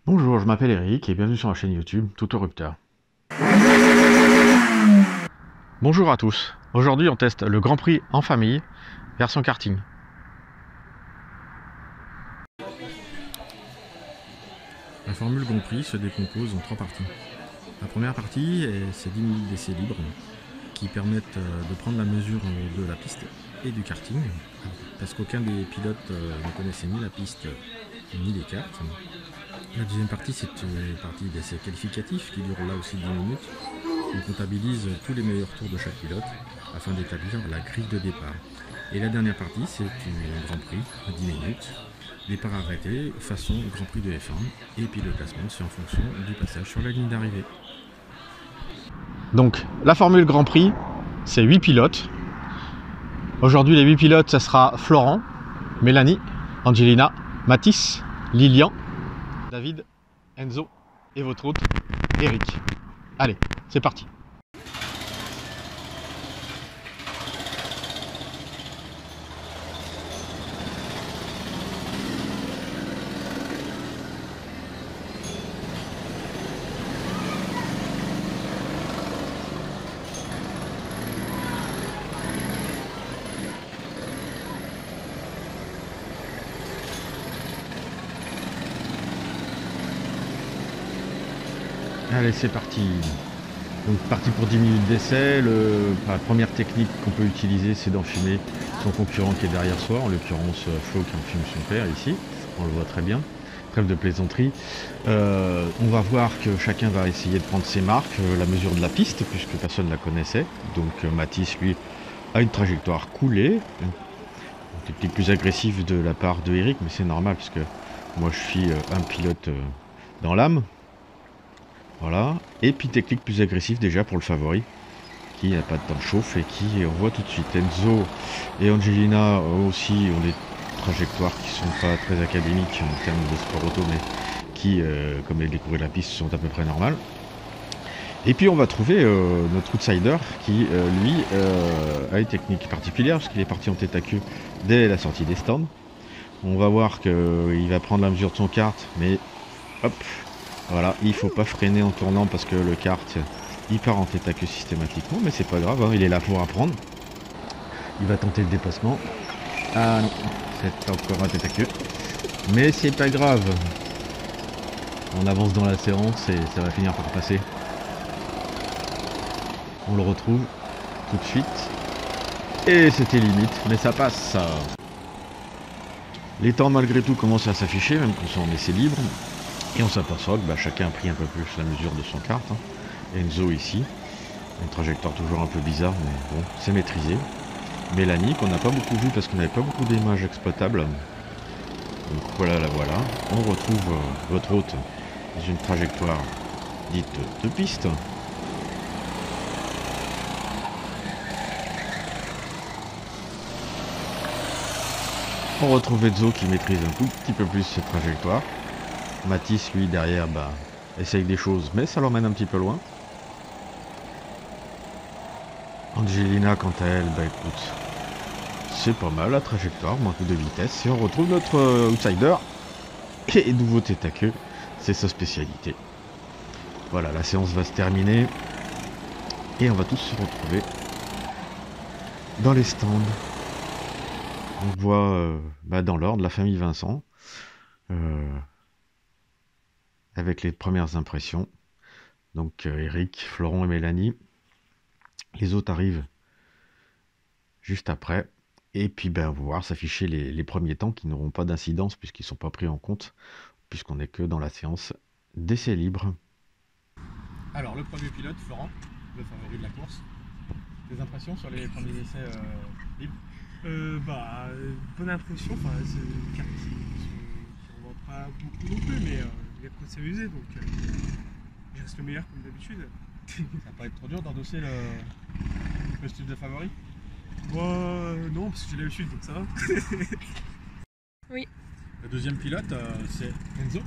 Bonjour, je m'appelle Eric et bienvenue sur ma chaîne YouTube Tutorupteur. Bonjour à tous. Aujourd'hui, on teste le Grand Prix en famille, version karting. La formule Grand Prix se décompose en 3 parties. La première partie, c'est 10 minutes d'essais libres qui permettent de prendre la mesure de la piste et du karting, parce qu'aucun des pilotes ne connaissait ni la piste ni les cartes. La deuxième partie, c'est une partie d'essais qualificatifs qui dure là aussi 10 minutes. On comptabilise tous les meilleurs tours de chaque pilote afin d'établir la grille de départ. Et la dernière partie, c'est un Grand Prix à 10 minutes. Départ arrêté, façon Grand Prix de F1. Et puis le classement, c'est en fonction du passage sur la ligne d'arrivée. Donc, la formule Grand Prix, c'est 8 pilotes. Aujourd'hui, les 8 pilotes, ça sera Florent, Mélanie, Angelina, Mathis, Lilian, David, Enzo et votre hôte, Eric. Allez, c'est parti. Allez, c'est parti. Donc parti pour 10 minutes d'essai. La première technique qu'on peut utiliser, c'est d'enfumer son concurrent qui est derrière soi, en l'occurrence Flo qui enfume son père ici, on le voit très bien. Trêve de plaisanterie. On va voir que chacun va essayer de prendre ses marques, la mesure de la piste, puisque personne ne la connaissait. Donc Mathis, lui, a une trajectoire coulée. Une technique plus agressive de la part de Eric, mais c'est normal, puisque moi je suis un pilote dans l'âme. Voilà, et puis technique plus agressive déjà pour le favori, qui n'a pas de temps de chauffe et qui, on voit tout de suite, Enzo et Angelina aussi ont des trajectoires qui sont pas très académiques en termes de sport auto, mais qui, comme ils découvraient la piste, sont à peu près normales. Et puis on va trouver notre outsider qui, lui, a une technique particulière, parce qu'il est parti en tête à queue dès la sortie des stands. On va voir qu'il va prendre la mesure de son kart, mais hop, voilà, il faut pas freiner en tournant parce que le kart il part en tête à queue systématiquement, mais c'est pas grave, hein, il est là pour apprendre. Il va tenter le dépassement. Ah non, c'est encore un tête à queue. Mais c'est pas grave. On avance dans la séance et ça va finir par passer. On le retrouve tout de suite. Et c'était limite, mais ça passe. Les temps malgré tout commencent à s'afficher, même qu'on soit en essai libre. Et on s'aperçoit que chacun a pris un peu plus la mesure de son kart. Hein. Enzo ici, une trajectoire toujours un peu bizarre, mais bon, c'est maîtrisé. Mélanie, qu'on n'a pas beaucoup vu parce qu'on n'avait pas beaucoup d'images exploitables. Donc voilà, la voilà. On retrouve votre hôte dans une trajectoire dite de piste. On retrouve Enzo qui maîtrise un tout petit peu plus cette trajectoire. Mathis, lui, derrière, essaye des choses, mais ça l'emmène un petit peu loin. Angelina, quant à elle, écoute, c'est pas mal la trajectoire, manque de vitesse. Et on retrouve notre outsider, et nouveau tête à queue, c'est sa spécialité. Voilà, la séance va se terminer, et on va tous se retrouver dans les stands. On voit dans l'ordre la famille Vincent. Avec les premières impressions. Donc Eric, Florent et Mélanie. Les autres arrivent juste après. Et puis on va voir s'afficher les premiers temps qui n'auront pas d'incidence puisqu'ils ne sont pas pris en compte, puisqu'on n'est que dans la séance d'essai libre. Alors le premier pilote, Florent, le favori de la course. Des impressions sur les premiers essais libres? Bonne impression, c'est une carte qui ne voit pas beaucoup non plus, mais il y a de quoi s'amuser, donc je reste le meilleur comme d'habitude. Ça va pas être trop dur d'endosser le style de favori? Non, parce que j'ai l'habitude, donc ça va. Oui. Le deuxième pilote, c'est Enzo.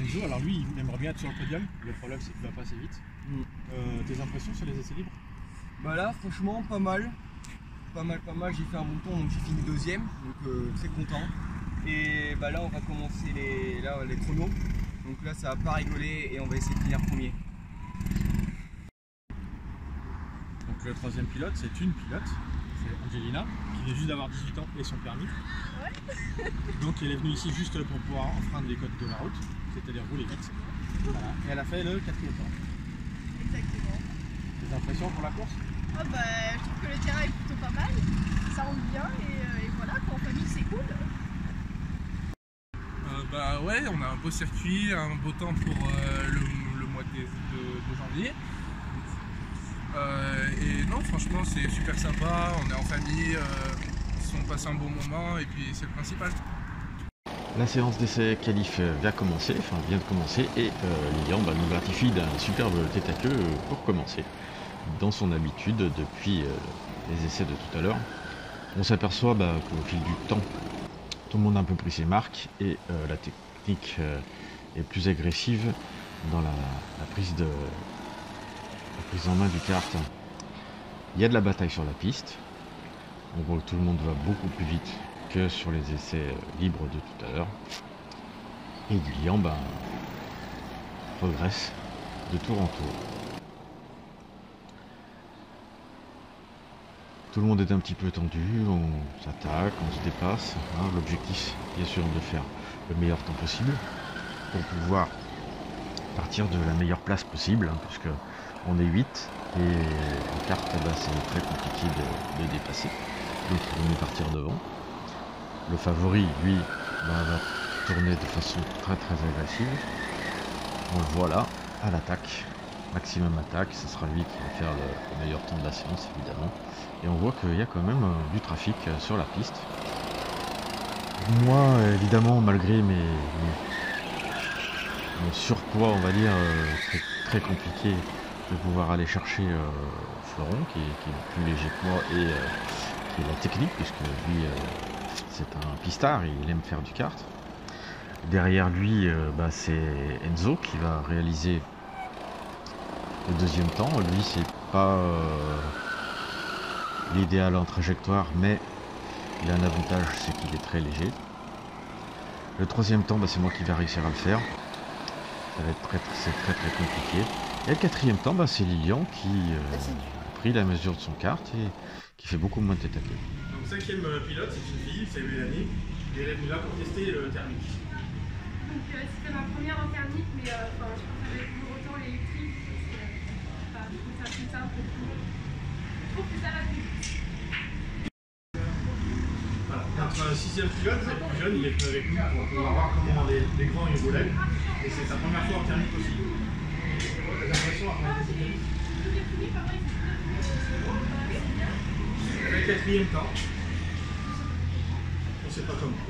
Enzo, alors lui, il aimerait bien être sur le podium. Le problème, c'est qu'il va pas assez vite. Tes impressions sur les essais libres? Là, franchement, pas mal. Pas mal. J'ai fait un bon temps, donc j'ai fini deuxième, donc très content. Et là, on va commencer les chronos. Donc là, ça va pas rigoler et on va essayer de finir premier. Donc le troisième pilote, c'est une pilote, c'est Angelina, qui vient juste d'avoir 18 ans et son permis. Ouais. Donc elle est venue ici juste pour pouvoir enfreindre les codes de la route, c'est-à-dire rouler vite. Voilà. Et elle a fait le 4e temps. Exactement. Des impressions pour la course? Ah bah, je trouve que le terrain est plutôt pas mal, ça roule bien et voilà, en famille c'est cool. Bah ouais, on a un beau circuit, un beau temps pour le mois de janvier. Et non, franchement, c'est super sympa, on est en famille, on passe un bon moment et puis c'est le principal. La séance d'essai qualif vient de commencer et Lilian nous gratifie d'un superbe tête à queue pour commencer. Dans son habitude, depuis les essais de tout à l'heure, on s'aperçoit qu'au fil du temps, tout le monde a un peu pris ses marques et la technique est plus agressive dans la prise en main du kart. Il y a de la bataille sur la piste. On voit que tout le monde va beaucoup plus vite que sur les essais libres de tout à l'heure. Et Lilian progresse de tour en tour. Tout le monde est un petit peu tendu, on s'attaque, on se dépasse. L'objectif, bien sûr, de faire le meilleur temps possible pour pouvoir partir de la meilleure place possible, puisque on est 8 et en carte, c'est très compliqué de dépasser. Donc il vaut mieux partir devant. Le favori, lui, va tourner de façon très agressive. On le voit là, à l'attaque. Maximum attaque, ce sera lui qui va faire le meilleur temps de la séance, évidemment. Et on voit qu'il y a quand même du trafic sur la piste. Moi, évidemment, malgré mon surpoids, on va dire, très compliqué de pouvoir aller chercher Florent, qui est plus léger que moi, et qui est la technique, puisque lui, c'est un pistard, il aime faire du kart. Derrière lui, c'est Enzo qui va réaliser le deuxième temps. Lui, c'est pas l'idéal en trajectoire, mais il a un avantage, c'est qu'il est très léger. Le troisième temps, c'est moi qui vais réussir à le faire. Ça va être très compliqué. Et le quatrième temps, c'est Lilian qui a pris la mesure de son kart et qui fait beaucoup moins de tête à queue. Donc 5e pilote, c'est une fille, c'est Mélanie, et elle est venue là pour tester le thermique. Donc c'était ma première en thermique, mais je préférais toujours autant l'électrique parce que je trouve ça plus simple. Je trouve que ça va plus vite. Voilà. Notre 6e pilote, c'est le plus jeune, il est venu avec nous pour pouvoir voir comment les grands ils roulaient. Et c'est sa première fois en thermique aussi. J'ai l'impression après le 4e temps. On sait pas comment.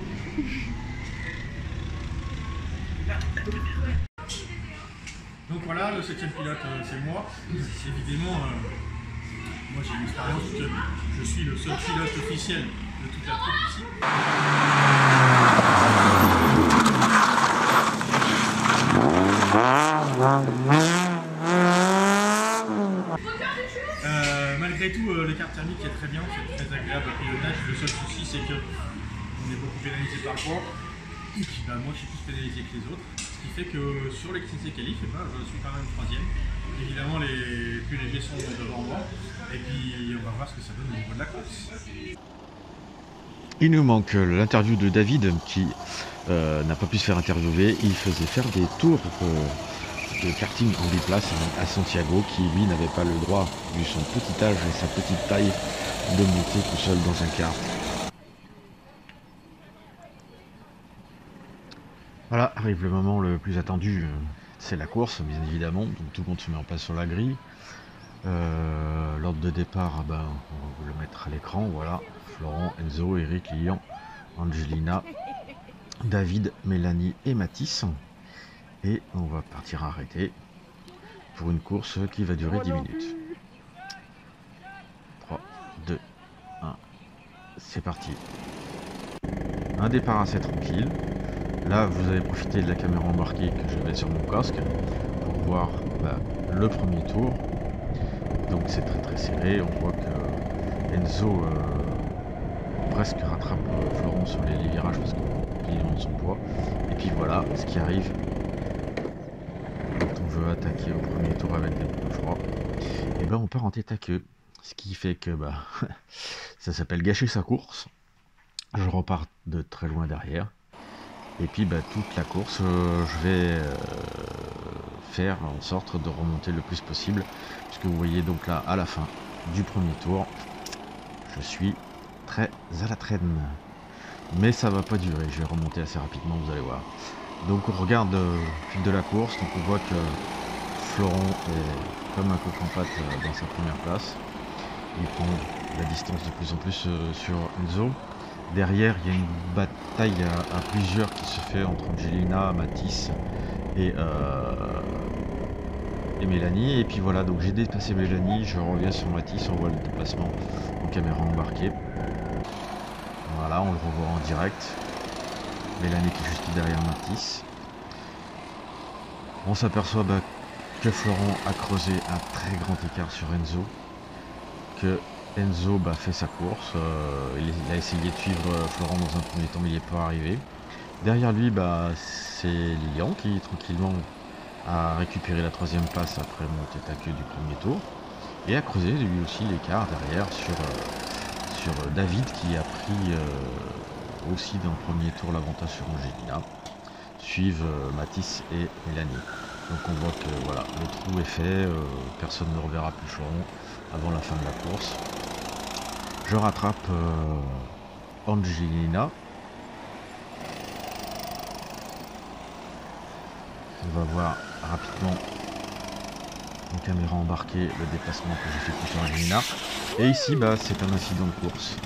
Donc voilà, le 7e pilote, c'est moi. Évidemment, moi j'ai une expérience, je suis le seul pilote officiel de toute la troupe ici. Malgré tout, le kart thermique est très bien, c'est très agréable au pilotage. Le seul souci, c'est qu'on est beaucoup pénalisé par le poids. Et puis moi, je suis plus pénalisé que les autres. Ce qui fait que sur les essais qualifs, je suis quand même 3e. Évidemment, les plus légers sont devant moi. Et puis, on va voir ce que ça donne au niveau de la course. Il nous manque l'interview de David qui n'a pas pu se faire interviewer. Il faisait faire des tours de karting en biplace à Santiago, qui lui n'avait pas le droit, vu son petit âge et sa petite taille, de monter tout seul dans un kart. Voilà, arrive le moment le plus attendu, c'est la course, bien évidemment. Donc tout le monde se met en place sur la grille. L'ordre de départ, on va vous le mettre à l'écran. Voilà, Florent, Enzo, Eric, Lilian, Angelina, David, Mélanie et Mathis. Et on va partir arrêter pour une course qui va durer 10 minutes. 3, 2, 1, c'est parti. Un départ assez tranquille. Là, vous avez profité de la caméra embarquée que je vais mettre sur mon casque pour voir le premier tour. Donc c'est très serré. On voit que Enzo presque rattrape Florent sur les virages parce qu'il est dans son poids. Et puis voilà, ce qui arrive, attaqué au premier tour avec des pneus froids, et ben on part en tête à queue. Ce qui fait que bah, ça s'appelle gâcher sa course. Je repars de très loin derrière. Et puis bah, toute la course, je vais faire en sorte de remonter le plus possible. Puisque vous voyez donc là, à la fin du premier tour, je suis très à la traîne. Mais ça va pas durer, je vais remonter assez rapidement, vous allez voir. Donc on regarde le fil de la course, donc on voit que Florent est comme un coq en pâte dans sa première place. Il prend la distance de plus en plus sur Enzo. Derrière, il y a une bataille à plusieurs qui se fait entre Angelina, Mathis et Mélanie. Et puis voilà, donc j'ai dépassé Mélanie, je reviens sur Mathis, on voit le déplacement en caméra embarquée. Voilà, on le revoit en direct. Mélanie qui est juste derrière Mathis. On s'aperçoit que Florent a creusé un très grand écart sur Enzo. Que Enzo fait sa course, il a essayé de suivre Florent dans un premier temps mais il n'y est pas arrivé. Derrière lui c'est Lilian qui tranquillement a récupéré la 3e place après mon tête à queue du premier tour et a creusé lui aussi l'écart derrière sur David qui a pris aussi dans le premier tour l'avantage sur Angelina. Suivent Mathis et Mélanie. Donc on voit que voilà, le trou est fait, personne ne reverra plus Florent avant la fin de la course. Je rattrape Angelina. On va voir rapidement en caméra embarquée le déplacement que j'ai fait sur Angelina. Et ici c'est un incident de course.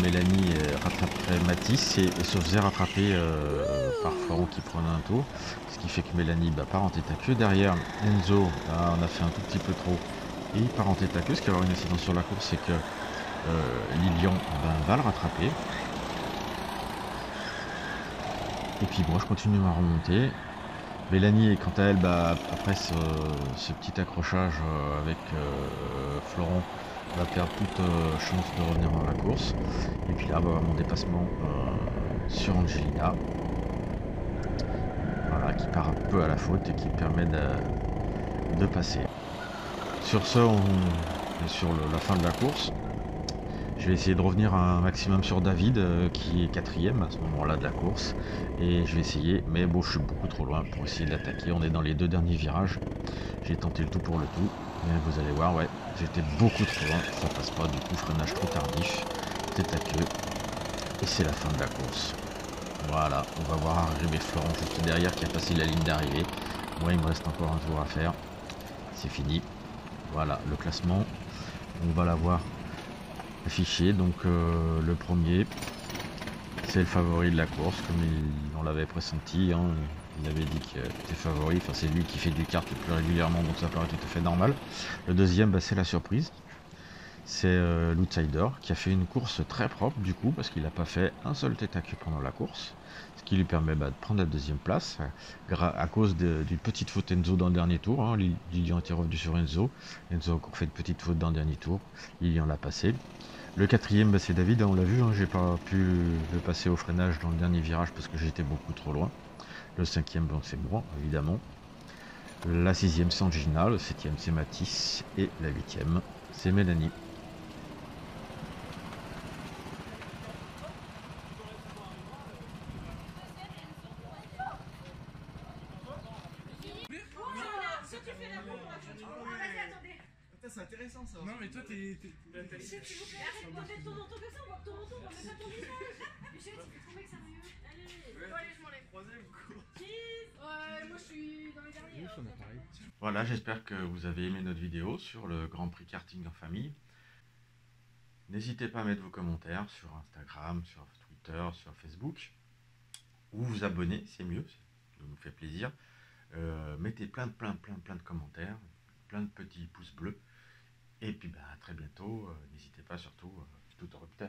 Mélanie rattraperait Mathis et se faisait rattraper par Florent qui prenait un tour, ce qui fait que Mélanie part en tête à queue. Derrière Enzo, on a fait un tout petit peu trop et il part en tête à queue. Ce qui va avoir une incidence sur la course, c'est que Lilian va le rattraper. Et puis moi je continue à remonter. Mélanie, quant à elle, après ce petit accrochage avec Florent, va perdre toute chance de revenir dans la course. Et puis là, mon dépassement sur Angelina, voilà, qui part un peu à la faute et qui permet de passer. Sur ce, on est sur la fin de la course. Je vais essayer de revenir un maximum sur David, qui est 4e à ce moment-là de la course. Et je vais essayer, mais bon, je suis beaucoup trop loin pour essayer de l'attaquer. On est dans les 2 derniers virages. J'ai tenté le tout pour le tout. Mais vous allez voir, ouais, j'étais beaucoup trop loin. Ça passe pas, du coup, freinage trop tardif. Tête à queue. Et c'est la fin de la course. Voilà, on va voir arriver Florent juste derrière qui a passé la ligne d'arrivée. Moi, il me reste encore un tour à faire. C'est fini. Voilà, le classement. On va l'avoir affiché. Donc le premier, c'est le favori de la course, comme on l'avait pressenti, hein. Il avait dit qu'il était favori, enfin c'est lui qui fait du kart le plus régulièrement, donc ça paraît tout à fait normal. Le deuxième, c'est la surprise, c'est l'outsider qui a fait une course très propre du coup, parce qu'il n'a pas fait un seul tête à queue pendant la course, ce qui lui permet de prendre la 2e place à cause d'une petite faute Enzo dans le dernier tour, hein. Lilian était revenu sur Enzo a encore fait une petite faute dans le dernier tour, Lilian l'a passé. Le 4e, c'est David, on l'a vu, hein, j'ai pas pu le passer au freinage dans le dernier virage parce que j'étais beaucoup trop loin. Le 5e, c'est moi, évidemment. La 6e, c'est Angelina, le 7e, c'est Mathis, et la 8e, c'est Mélanie. C'est intéressant ça. Non mais toi t'es... Arrête de poser ton manteau comme ça, on voit ton manteau, on voit même pas ton visage. Michel, tu fais trop mec sérieux. Allez, allez, je m'enlève. Moi je suis dans les derniers. Voilà, j'espère que vous avez aimé notre vidéo sur le Grand Prix karting en famille. N'hésitez pas à mettre vos commentaires sur Instagram, sur Twitter, sur Facebook. Ou vous abonner, c'est mieux, ça nous fait plaisir. Mettez plein de commentaires, plein de petits pouces bleus. Et puis à très bientôt, n'hésitez pas surtout, tout en repère.